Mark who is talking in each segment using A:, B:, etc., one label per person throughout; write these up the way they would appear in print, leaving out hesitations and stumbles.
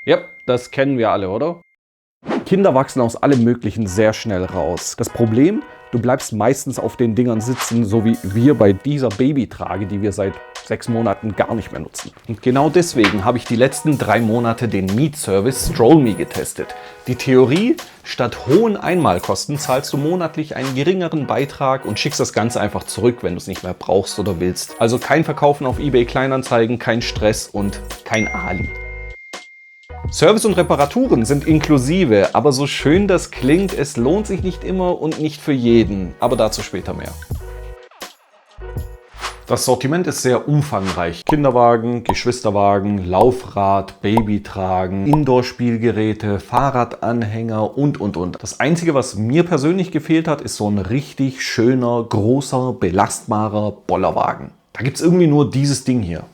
A: Ja, das kennen wir alle, oder? Kinder wachsen aus allem Möglichen sehr schnell raus. Das Problem, du bleibst meistens auf den Dingern sitzen, so wie wir bei dieser Babytrage, die wir seit 6 Monaten gar nicht mehr nutzen. Und genau deswegen habe ich die letzten 3 Monate den Mietservice Strollme getestet. Die Theorie, statt hohen Einmalkosten zahlst du monatlich einen geringeren Beitrag und schickst das Ganze einfach zurück, wenn du es nicht mehr brauchst oder willst. Also kein Verkaufen auf eBay Kleinanzeigen, kein Stress und kein Ali. Service und Reparaturen sind inklusive, aber so schön das klingt, es lohnt sich nicht immer und nicht für jeden, aber dazu später mehr. Das Sortiment ist sehr umfangreich. Kinderwagen, Geschwisterwagen, Laufrad, Babytragen, Indoor-Spielgeräte, Fahrradanhänger und. Das Einzige, was mir persönlich gefehlt hat, ist so ein richtig schöner, großer, belastbarer Bollerwagen. Da gibt es irgendwie nur dieses Ding hier.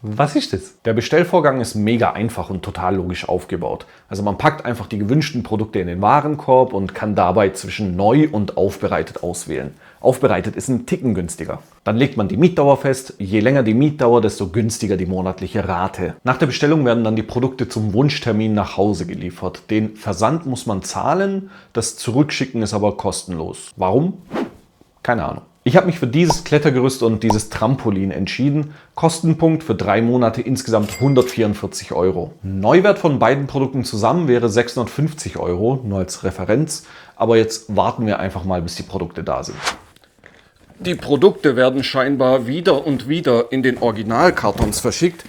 A: Was ist das? Der Bestellvorgang ist mega einfach und total logisch aufgebaut. Also man packt einfach die gewünschten Produkte in den Warenkorb und kann dabei zwischen neu und aufbereitet auswählen. Aufbereitet ist ein Ticken günstiger. Dann legt man die Mietdauer fest. Je länger die Mietdauer, desto günstiger die monatliche Rate. Nach der Bestellung werden dann die Produkte zum Wunschtermin nach Hause geliefert. Den Versand muss man zahlen, das Zurückschicken ist aber kostenlos. Warum? Keine Ahnung. Ich habe mich für dieses Klettergerüst und dieses Trampolin entschieden. Kostenpunkt für 3 Monate insgesamt 144 Euro. Neuwert von beiden Produkten zusammen wäre 650 Euro, nur als Referenz. Aber jetzt warten wir einfach mal, bis die Produkte da sind. Die Produkte werden scheinbar wieder und wieder in den Originalkartons verschickt,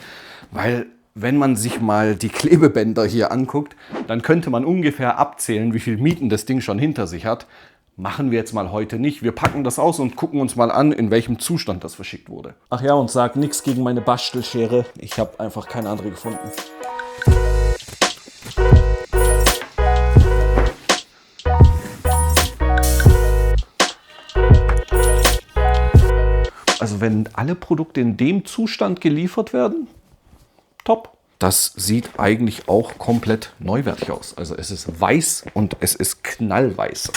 A: weil wenn man sich mal die Klebebänder hier anguckt, dann könnte man ungefähr abzählen, wie viel Mieten das Ding schon hinter sich hat. Machen wir jetzt mal heute nicht. Wir packen das aus und gucken uns mal an, in welchem Zustand das verschickt wurde. Ach ja, und sag nichts gegen meine Bastelschere. Ich habe einfach keine andere gefunden. Also wenn alle Produkte in dem Zustand geliefert werden, top. Das sieht eigentlich auch komplett neuwertig aus. Also es ist weiß und es ist knallweiß.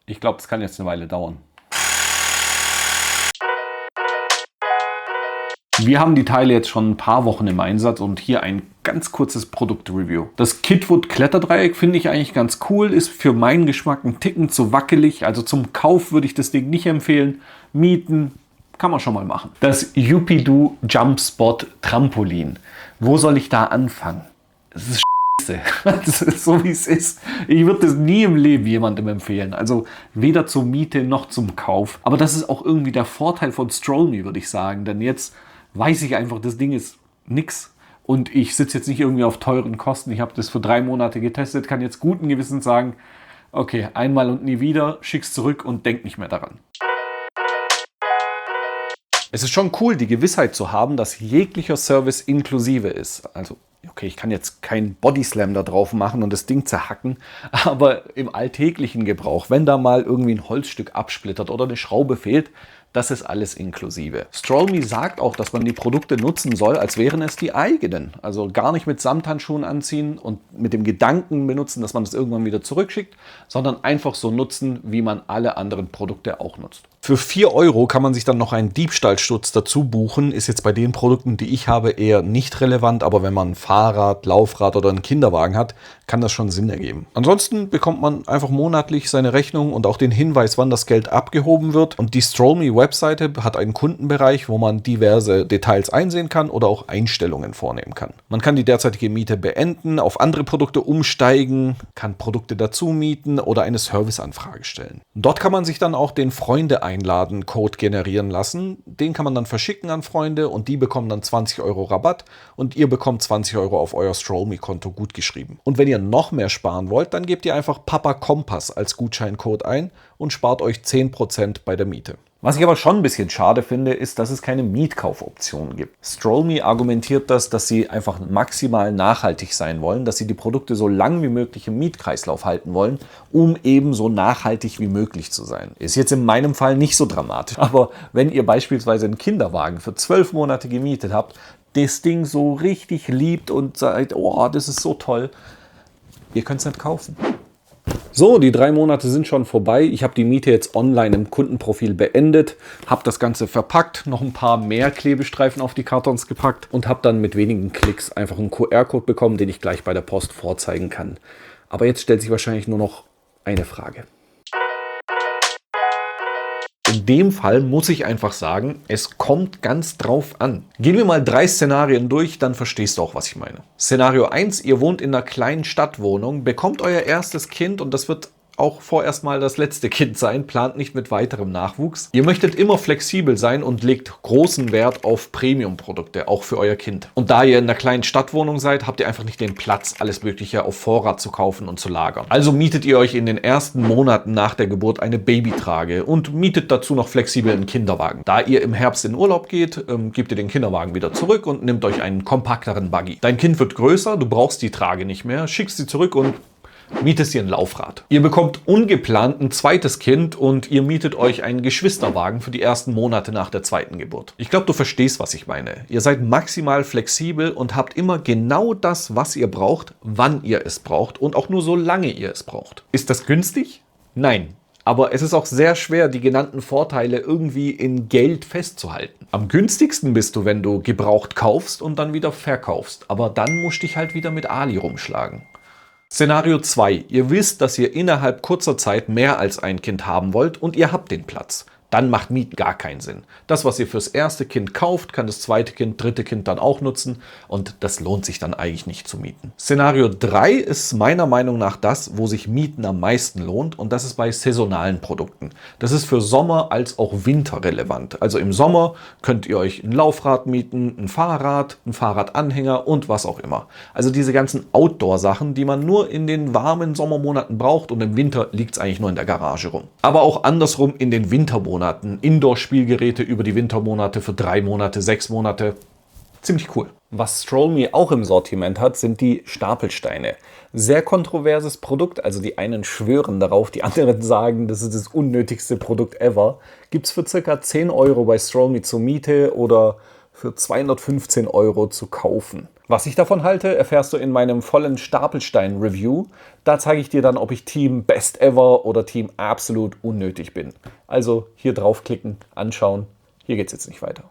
A: Ich glaube, das kann jetzt eine Weile dauern. Wir haben die Teile jetzt schon ein paar Wochen im Einsatz und hier ein ganz kurzes Produktreview. Das Kitwood Kletterdreieck finde ich eigentlich ganz cool, ist für meinen Geschmack ein Ticken zu wackelig. Also zum Kauf würde ich das Ding nicht empfehlen. Mieten kann man schon mal machen. Das Yuppie-Doo Jump Spot Trampolin. Wo soll ich da anfangen? Es ist das ist so, wie es ist. Ich würde das nie im Leben jemandem empfehlen. Also weder zur Miete noch zum Kauf. Aber das ist auch irgendwie der Vorteil von Strollme, würde ich sagen. Denn jetzt weiß ich einfach, das Ding ist nix. Und ich sitze jetzt nicht irgendwie auf teuren Kosten. Ich habe das für 3 Monate getestet, kann jetzt guten Gewissens sagen, okay, einmal und nie wieder, schick's zurück und denk nicht mehr daran. Es ist schon cool, die Gewissheit zu haben, dass jeglicher Service inklusive ist. Also okay, ich kann jetzt keinen Bodyslam da drauf machen und das Ding zerhacken, aber im alltäglichen Gebrauch, wenn da mal irgendwie ein Holzstück absplittert oder eine Schraube fehlt, das ist alles inklusive. Strollme sagt auch, dass man die Produkte nutzen soll, als wären es die eigenen. Also gar nicht mit Samthandschuhen anziehen und mit dem Gedanken benutzen, dass man das irgendwann wieder zurückschickt, sondern einfach so nutzen, wie man alle anderen Produkte auch nutzt. Für 4 Euro kann man sich dann noch einen Diebstahlschutz dazu buchen. Ist jetzt bei den Produkten, die ich habe, eher nicht relevant, aber wenn man ein Fahrrad, Laufrad oder einen Kinderwagen hat, kann das schon Sinn ergeben. Ansonsten bekommt man einfach monatlich seine Rechnung und auch den Hinweis, wann das Geld abgehoben wird. Und die Strollme Webseite hat einen Kundenbereich, wo man diverse Details einsehen kann oder auch Einstellungen vornehmen kann. Man kann die derzeitige Miete beenden, auf andere Produkte umsteigen, kann Produkte dazu mieten oder eine Serviceanfrage stellen. Dort kann man sich dann auch den Freunde einladen, Code generieren lassen. Den kann man dann verschicken an Freunde und die bekommen dann 20 Euro Rabatt und ihr bekommt 20 Euro auf euer Strollme-Konto gutgeschrieben. Und wenn ihr noch mehr sparen wollt, dann gebt ihr einfach Papa Kompass als Gutscheincode ein und spart euch 10% bei der Miete. Was ich aber schon ein bisschen schade finde, ist, dass es keine Mietkaufoption gibt. Strollme argumentiert das, dass sie einfach maximal nachhaltig sein wollen, dass sie die Produkte so lang wie möglich im Mietkreislauf halten wollen, um eben so nachhaltig wie möglich zu sein. Ist jetzt in meinem Fall nicht so dramatisch, aber wenn ihr beispielsweise einen Kinderwagen für 12 Monate gemietet habt, das Ding so richtig liebt und sagt, oh, das ist so toll, ihr könnt es nicht kaufen. So, die 3 Monate sind schon vorbei. Ich habe die Miete jetzt online im Kundenprofil beendet, habe das Ganze verpackt, noch ein paar mehr Klebestreifen auf die Kartons gepackt und habe dann mit wenigen Klicks einfach einen QR-Code bekommen, den ich gleich bei der Post vorzeigen kann. Aber jetzt stellt sich wahrscheinlich nur noch eine Frage. In dem Fall muss ich einfach sagen, es kommt ganz drauf an. Gehen wir mal 3 Szenarien durch, dann verstehst du auch, was ich meine. Szenario 1, ihr wohnt in einer kleinen Stadtwohnung, bekommt euer erstes Kind und das wird auch vorerst mal das letzte Kind sein, plant nicht mit weiterem Nachwuchs. Ihr möchtet immer flexibel sein und legt großen Wert auf Premium-Produkte, auch für euer Kind. Und da ihr in einer kleinen Stadtwohnung seid, habt ihr einfach nicht den Platz, alles Mögliche auf Vorrat zu kaufen und zu lagern. Also mietet ihr euch in den ersten Monaten nach der Geburt eine Babytrage und mietet dazu noch flexibel einen Kinderwagen. Da ihr im Herbst in Urlaub geht, gebt ihr den Kinderwagen wieder zurück und nehmt euch einen kompakteren Buggy. Dein Kind wird größer, du brauchst die Trage nicht mehr, schickst sie zurück und mietest ihr ein Laufrad. Ihr bekommt ungeplant ein zweites Kind und ihr mietet euch einen Geschwisterwagen für die ersten Monate nach der zweiten Geburt. Ich glaube, du verstehst, was ich meine. Ihr seid maximal flexibel und habt immer genau das, was ihr braucht, wann ihr es braucht und auch nur so lange ihr es braucht. Ist das günstig? Nein. Aber es ist auch sehr schwer, die genannten Vorteile irgendwie in Geld festzuhalten. Am günstigsten bist du, wenn du gebraucht kaufst und dann wieder verkaufst. Aber dann musst du dich halt wieder mit Ali rumschlagen. Szenario 2. Ihr wisst, dass ihr innerhalb kurzer Zeit mehr als ein Kind haben wollt und ihr habt den Platz. Dann macht Mieten gar keinen Sinn. Das, was ihr fürs erste Kind kauft, kann das zweite Kind, dritte Kind dann auch nutzen und das lohnt sich dann eigentlich nicht zu mieten. Szenario 3 ist meiner Meinung nach das, wo sich Mieten am meisten lohnt und das ist bei saisonalen Produkten. Das ist für Sommer als auch Winter relevant. Also im Sommer könnt ihr euch ein Laufrad mieten, ein Fahrradanhänger und was auch immer. Also diese ganzen Outdoor-Sachen, die man nur in den warmen Sommermonaten braucht und im Winter liegt es eigentlich nur in der Garage rum. Aber auch andersrum in den Wintermonaten. Indoor-Spielgeräte über die Wintermonate für 3 Monate, 6 Monate. Ziemlich cool. Was Strollme auch im Sortiment hat, sind die Stapelsteine. Sehr kontroverses Produkt, also die einen schwören darauf, die anderen sagen, das ist das unnötigste Produkt ever. Gibt es für ca. 10 Euro bei Strollme zur Miete oder für 215 Euro zu kaufen. Was ich davon halte, erfährst du in meinem vollen Stapelstein-Review. Da zeige ich dir dann, ob ich Team Best Ever oder Team absolut unnötig bin. Also hier draufklicken, anschauen. Hier geht es jetzt nicht weiter.